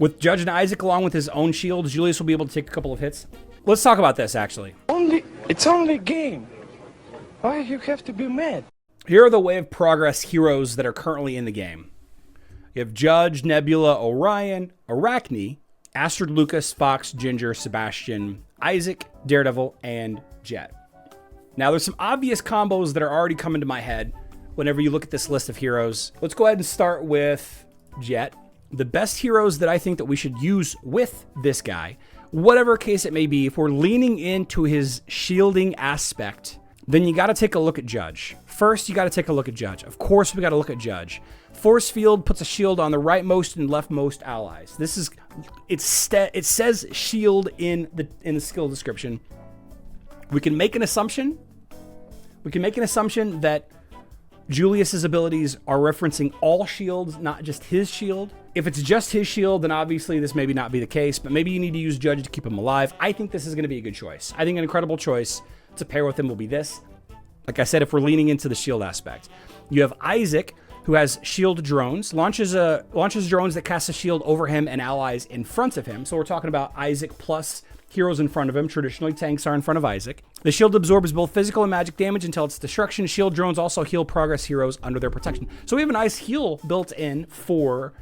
With Judge and Isaac along with his own shield, Julius will be able to take a couple of hits. Let's talk about this, actually. It's only a game. Why you have to be mad? Here are the Way of Progress heroes that are currently in the game. You have Judge, Nebula, Orion, Arachne, Astrid, Lucas, Fox, Ginger, Sebastian, Isaac, Daredevil, and Jet. Now, there's some obvious combos that are already coming to my head whenever you look at this list of heroes. Let's go ahead and start with Jet. The best heroes that I think that we should use with this guy, whatever case it may be, if we're leaning into his shielding aspect, then you got to take a look at Judge. First, you got to take a look at Judge. Of course, we got to look at Judge. Force Field puts a shield on the rightmost and leftmost allies. This is it says shield in the skill description. We can make an assumption. That Julius's abilities are referencing all shields, not just his shield. If it's just his shield, then obviously this maybe not be the case, but maybe you need to use Judge to keep him alive. I think this is going to be a good choice. I think an incredible choice to pair with him will be this. Like I said, if we're leaning into the shield aspect. You have Isaac, who has shield drones, launches drones that cast a shield over him and allies in front of him. So we're talking about Isaac plus heroes in front of him. Traditionally, tanks are in front of Isaac. The shield absorbs both physical and magic damage until its destruction. Shield drones also heal progress heroes under their protection. So we have a nice heal built in for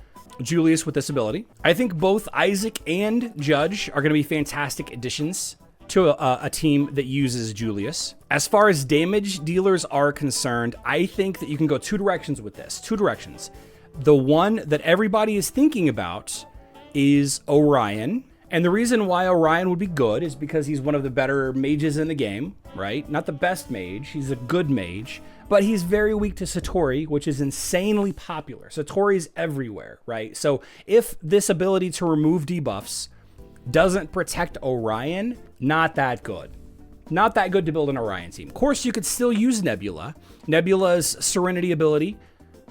Julius with this ability. I think both Isaac and Judge are going to be fantastic additions to a team that uses Julius. As far as damage dealers are concerned, I think that you can go two directions with this. Two directions. The one that everybody is thinking about is Orion. And the reason why Orion would be good is because he's one of the better mages in the game, right? Not the best mage, he's a good mage, but he's very weak to Satori, which is insanely popular. Satori's everywhere, right? So if this ability to remove debuffs doesn't protect Orion, not that good. Not that good to build an Orion team. Of course, you could still use Nebula. Nebula's Serenity ability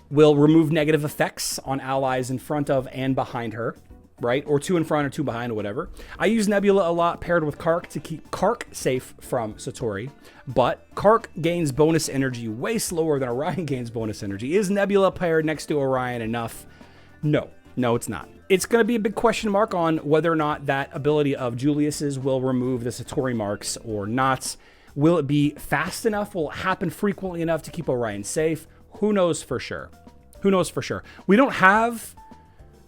will remove negative effects on allies in front of and behind her, right? Or two in front or two behind or whatever. I use Nebula a lot paired with Kark to keep Kark safe from Satori, but Kark gains bonus energy way slower than Orion gains bonus energy. Is Nebula paired next to Orion enough? No, it's not. It's going to be a big question mark on whether or not that ability of Julius's will remove the Satori marks or not. Will it be fast enough? Will it happen frequently enough to keep Orion safe? Who knows for sure? We don't have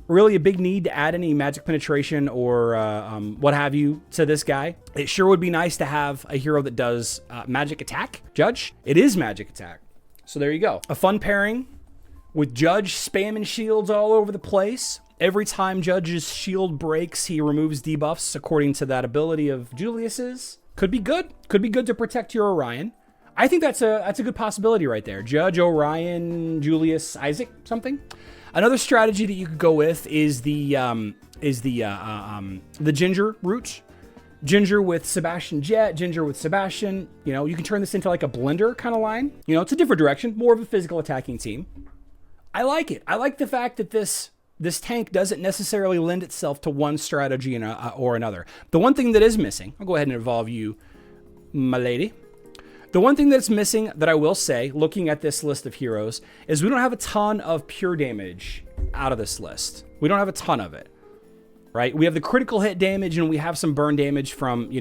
really a big need to add any magic penetration or what have you to this guy. It sure would be nice to have a hero that does magic attack. Judge, it is magic attack. So there you go. A fun pairing with Judge spamming shields all over the place. Every time Judge's shield breaks, he removes debuffs according to that ability of Julius's. Could be good. Could be good to protect your Orion. I think that's a good possibility right there. Judge, Orion, Julius, Isaac, something. Another strategy that you could go with is the Ginger route. Ginger with Sebastian Jet, Ginger with Sebastian. You know, you can turn this into like a blender kind of line. You know, it's a different direction, more of a physical attacking team. I like it. I like the fact that this tank doesn't necessarily lend itself to one strategy or another. The one thing that is missing, I'll go ahead and involve you, my lady. The one thing that's missing that I will say, looking at this list of heroes, is we don't have a ton of pure damage out of this list. We don't have a ton of it, right? We have the critical hit damage and we have some burn damage from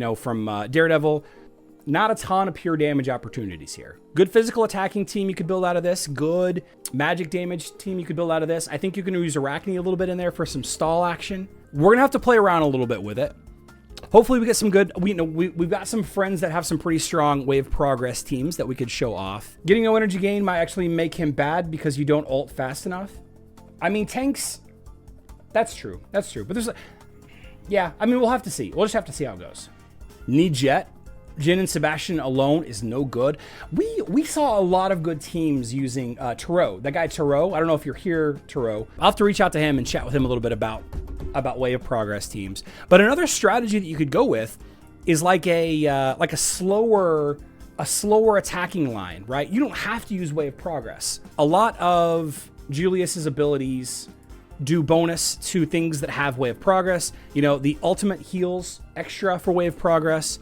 Daredevil. Not a ton of pure damage opportunities here. Good physical attacking team you could build out of this. Good magic damage team you could build out of this. I think you can use Arachne a little bit in there for some stall action. We're going to have to play around a little bit with it. Hopefully we get some good, we've got some friends that have some pretty strong Way of Progress teams that we could show off. Getting no energy gain might actually make him bad because you don't ult fast enough. I mean, tanks, that's true. But there's, yeah, I mean, we'll have to see. We'll just have to see how it goes. Need Jet. Jin and Sebastian alone is no good. We saw a lot of good teams using Tarot. That guy Tarot, I don't know if you're here, Tarot. I'll have to reach out to him and chat with him a little bit about Way of Progress teams. But another strategy that you could go with is like a slower attacking line, right? You don't have to use Way of Progress. A lot of Julius's abilities do bonus to things that have Way of Progress. You know, the ultimate heals extra for Way of Progress.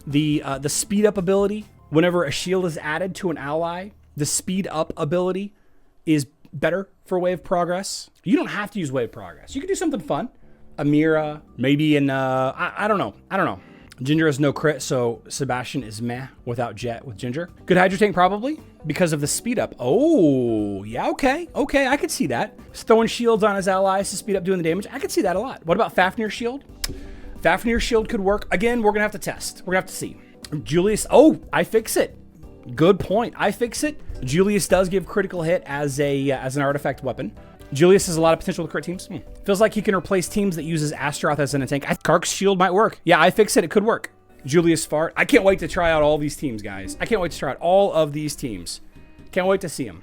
The speed up ability, whenever a shield is added to an ally, the speed up ability is better for Way of Progress. You don't have to use Way of Progress. You can do something fun. Amira, maybe in, I don't know. I don't know. Ginger has no crit, so Sebastian is meh without Jet with Ginger. Good Hydro Tank probably because of the speed up. Oh, yeah, okay. Okay, I could see that. Throwing shields on his allies to speed up doing the damage. I could see that a lot. What about Fafnir's shield? Fafnir's shield could work. Again, we're going to have to test. We're going to have to see. Julius, oh, I fix it. Good point. I fix it. Julius does give critical hit as an artifact weapon. Julius has a lot of potential to crit teams. Feels like he can replace teams that uses Astaroth as in a tank. Kark's shield might work. Yeah, I fix it. It could work. Julius Fart. I can't wait to try out all these teams, guys. I can't wait to try out all of these teams. Can't wait to see them.